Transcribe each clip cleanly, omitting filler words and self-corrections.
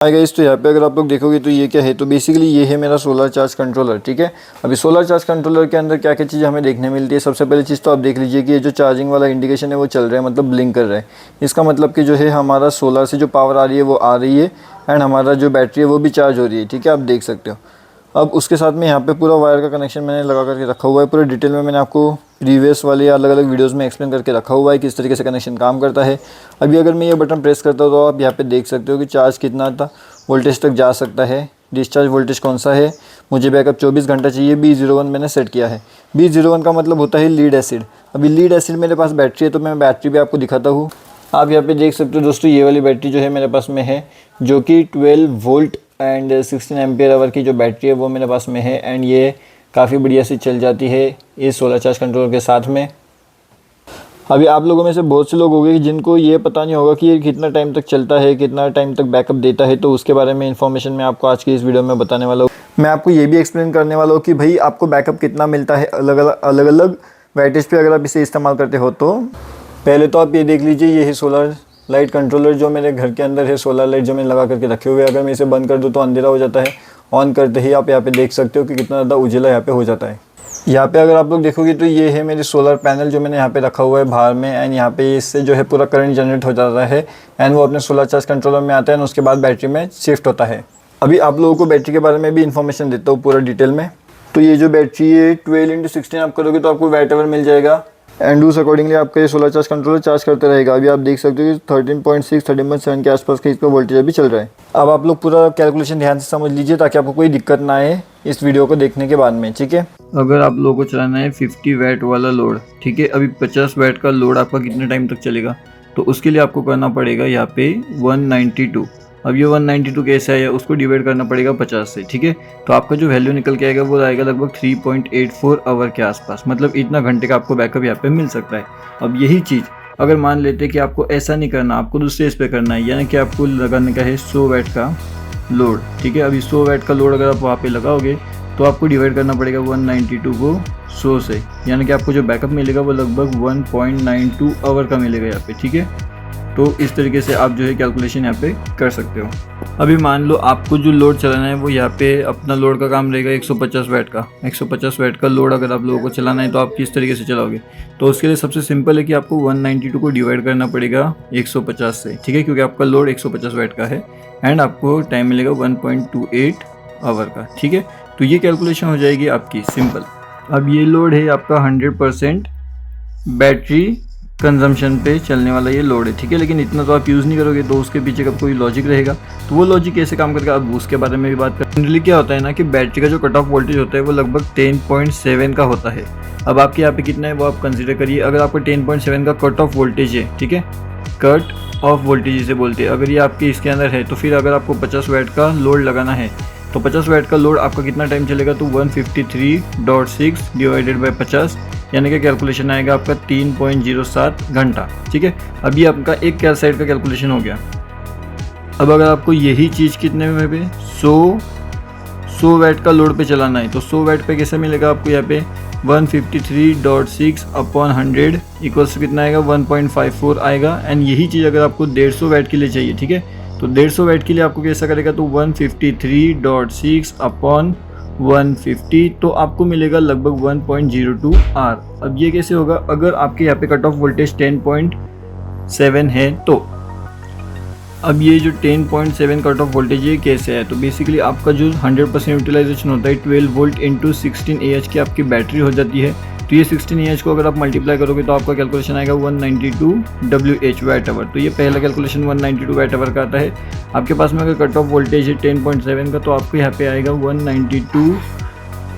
Hi guys, तो यहाँ पे अगर आप लोग देखोगे तो ये क्या है, तो बेसिकली ये है मेरा सोलर चार्ज कंट्रोलर। ठीक है, अभी सोलर चार्ज कंट्रोलर के अंदर क्या क्या चीज़ हमें देखने मिलती है। सबसे पहली चीज़ तो आप देख लीजिए कि ये जो चार्जिंग वाला इंडिकेशन है वो चल रहा है, मतलब ब्लिंक कर रहा है। इसका मतलब कि जो है हमारा सोलर से जो पावर आ रही है वो आ रही है एंड हमारा जो बैटरी है वो भी चार्ज हो रही है। ठीक है, आप देख सकते हो। अब उसके साथ में यहाँ पे पूरा वायर का कनेक्शन मैंने लगा करके रखा हुआ है। पूरे डिटेल में मैंने आपको प्रीवियस वाले अलग अलग वीडियोस में एक्सप्लेन करके रखा हुआ है किस तरीके से कनेक्शन काम करता है। अभी अगर मैं ये बटन प्रेस करता हूँ तो आप यहाँ पे देख सकते हो कि चार्ज कितना था वोल्टेज तक जा सकता है, डिस्चार्ज वोल्टेज कौन सा है। मुझे बैकअप 24 घंटा चाहिए, B01 मैंने सेट किया है। B01 का मतलब होता है लीड एसिड। अभी लीड एसिड मेरे पास बैटरी है तो मैं बैटरी भी आपको दिखाता हूँ। आप यहाँ पे देख सकते हो दोस्तों, ये वाली बैटरी जो है मेरे पास में है, जो कि 12 वोल्ट एंड 16 एम्पियर आवर की जो बैटरी है वो मेरे पास में है। एंड ये काफ़ी बढ़िया से चल जाती है इस सोलर चार्ज कंट्रोलर के साथ में। अभी आप लोगों में से बहुत से लोग होंगे कि जिनको ये पता नहीं होगा कि ये कितना टाइम तक चलता है, कितना टाइम तक बैकअप देता है, तो उसके बारे में इन्फॉर्मेशन मैं आपको आज की इस वीडियो में बताने वाला हूँ। मैं आपको ये भी एक्सप्लेन करने वाला हूँ कि भाई आपको बैकअप कितना मिलता है अलग अलग वैटेज पे अगर आप इसे इस्तेमाल करते हो। तो पहले तो आप ये देख लीजिए, ये है सोलर लाइट कंट्रोलर जो मेरे घर के अंदर है। सोलर लाइट जो मैंने लगा करके रखे हुए हैं, अगर मैं इसे बंद कर दूँ तो अंधेरा हो जाता है। ऑन करते ही आप यहाँ पे देख सकते हो कि कितना ज़्यादा उजाला यहाँ पे हो जाता है। यहाँ पे अगर आप लोग देखोगे तो ये है मेरी सोलर पैनल जो मैंने यहाँ पे रखा हुआ है बाहर में। एंड यहाँ पे इससे जो है पूरा करंट जनरेट हो जाता है एंड वो अपने सोलर चार्ज कंट्रोलर में आता है और उसके बाद बैटरी में शिफ्ट होता है। अभी आप लोगों को बैटरी के बारे में भी इन्फॉर्मेशन देता हूँ पूरा डिटेल में। तो ये जो बैटरी है 12x16 आप करोगे तो आपको वैट आवर मिल जाएगा एंड उस अकॉर्डिंगली आपका ये सोलर चार्ज कंट्रोलर चार्ज करते रहेगा। अभी आप देख सकते हो कि 13.6 13.7 के आसपास का इसका वोल्टेज अभी चल रहा है। अब आप लोग पूरा कैलकुलेशन ध्यान से समझ लीजिए ताकि आपको कोई दिक्कत ना आए इस वीडियो को देखने के बाद में। ठीक है, अगर आप लोगों को चलाना है 50 वैट वाला लोड, ठीक है, अभी 50 वैट का लोड आपका कितने टाइम तक चलेगा, तो उसके लिए आपको करना पड़ेगा यहाँ पे 192। अब ये 192 कैसे आया, उसको डिवाइड करना पड़ेगा 50 से। ठीक है, तो आपका जो वैल्यू निकल के आएगा वो आएगा लगभग 3.84 आवर के आसपास। मतलब इतना घंटे का आपको बैकअप यहाँ पे मिल सकता है। अब यही चीज़ अगर मान लेते कि आपको ऐसा नहीं करना, आपको दूसरे इस पे करना है, यानी कि आपको लगाने का है 100 वैट का लोड। ठीक है, अभी 100 वैट का लोड अगर आप वहाँ पे लगाओगे तो आपको डिवाइड करना पड़ेगा 192 को 100 से, यानी कि आपको जो बैकअप मिलेगा वो लगभग 1.92 आवर का मिलेगा यहाँ पे। ठीक है, तो इस तरीके से आप जो है कैलकुलेशन यहाँ पे कर सकते हो। अभी मान लो आपको जो लोड चलाना है वो यहाँ पे अपना लोड का काम रहेगा 150 वैट का। 150 वैट का लोड अगर आप लोगों को चलाना है तो आप किस तरीके से चलाओगे, तो उसके लिए सबसे सिंपल है कि आपको 192 को डिवाइड करना पड़ेगा 150 से। ठीक है, क्योंकि आपका लोड 150 वैट का है एंड आपको टाइम मिलेगा 1.28 आवर का। ठीक है, तो ये कैलकुलेशन हो जाएगी आपकी सिंपल। अब ये लोड है आपका 100% बैटरी कंजम्पशन पे चलने वाला ये लोड है। ठीक है, लेकिन इतना तो आप यूज़ नहीं करोगे तो उसके पीछे का कोई लॉजिक रहेगा। तो वो लॉजिक कैसे काम करेगा, अब उसके बारे में भी बात करें। जनरली क्या होता है ना कि बैटरी का जो कट ऑफ वोल्टेज होता है वो लगभग 10.7 का होता है। अब आपके यहाँ पे कितना है वो आप कंसिडर करिए। अगर आपका 10.7 का कट ऑफ वोल्टेज है, ठीक है, कट ऑफ वोल्टेज जिसे बोलते हैं, अगर ये आपके इसके अंदर है, तो फिर अगर आपको 50 वैट का लोड लगाना है तो 50 वैट का लोड आपका कितना टाइम चलेगा, तो 153.6 डिवाइडेड बाई 50, यानी कि कैलकुलेशन आएगा आपका 3.07 घंटा। ठीक है, अभी आपका एक क्या साइड का कैलकुलेशन हो गया। अब अगर आपको यही चीज़ कितने में पे 100 वैट का लोड पे चलाना है, तो 100 वैट पे कैसे मिलेगा आपको यहाँ पे 153.6 अपॉन 100 इक्वल्स कितना आएगा 1.54 आएगा। एंड यही चीज़ अगर आपको 150 वैट के लिए चाहिए, ठीक है, तो 150 वैट के लिए आपको कैसा करेगा, तो 153.6 अपॉन 150, तो आपको मिलेगा लगभग 1.02 आर। अब ये कैसे होगा, अगर आपके यहाँ पे कट ऑफ वोल्टेज 10.7 है तो अब ये जो 10.7 कट ऑफ वोल्टेज ये कैसे है, तो बेसिकली आपका जो 100% यूटिलाइजेशन होता है 12 वोल्ट इंटू 16 AH की आपकी बैटरी हो जाती है। तो ये 16 AH को अगर आप मल्टीप्लाई करोगे तो आपका कैलकुलेशन आएगा 192 WH वैट आवर। तो ये पहला कैलकुलेशन 192 वैट आवर का आता है। आपके पास में अगर कट ऑफ वोल्टेज है 10.7 का तो आपको यहाँ पे आएगा 192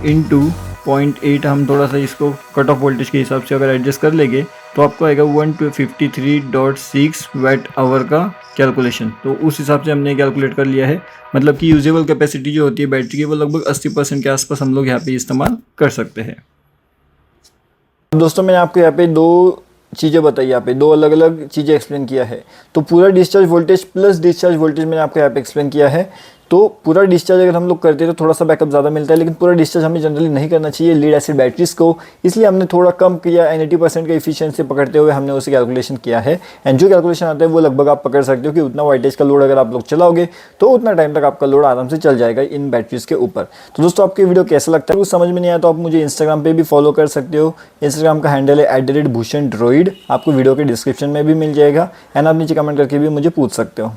इंटू 0.8। हम थोड़ा सा इसको कट ऑफ वोल्टेज के हिसाब से अगर एडजस्ट कर लेंगे तो आपको आएगा 153.6 वैट आवर का कैलकुलेशन। तो उस हिसाब से हमने कैलकुलेट कर लिया है। मतलब कि यूजेबल कैपेसिटी जो होती है बैटरी की वो लगभग 80% के आसपास हम लोग यहाँ पे इस्तेमाल कर सकते हैं। दोस्तों मैंने आपको यहाँ पे दो चीज़ें बताई, यहाँ पे दो अलग अलग चीज़ें एक्सप्लेन किया है। तो पूरा discharge voltage plus discharge voltage मैंने आपको यहाँ पे एक्सप्लेन किया है तो पूरा डिस्चार्ज अगर हम लोग करते हैं तो थोड़ा सा बैकअप ज़्यादा मिलता है, लेकिन पूरा डिस्चार्ज हमें जनरली नहीं करना चाहिए लीड एसिड बैटरीज को, इसलिए हमने थोड़ा कम किया एंड 80% का इफिशियंसी पकड़ते हुए हमने उसे कैलकुलेशन किया है। एंड जो कैलकुलेशन आता है वो लगभग आप पकड़ सकते हो कि उतना वाटेज का लोड अगर आप लोग चलाओगे तो उतना टाइम तक आपका लोड आराम से चल जाएगा इन बैटरीज के ऊपर। तो दोस्तों आपकी वीडियो कैसा लगता है, कुछ समझ में नहीं आया तो आप मुझे इंस्टाग्राम पे भी फॉलो कर सकते हो। इंस्टाग्राम का हैंडल है @bhushan droid, आपको वीडियो के डिस्क्रिप्शन में भी मिल जाएगा एंड आप नीचे कमेंट करके भी मुझे पूछ सकते हो।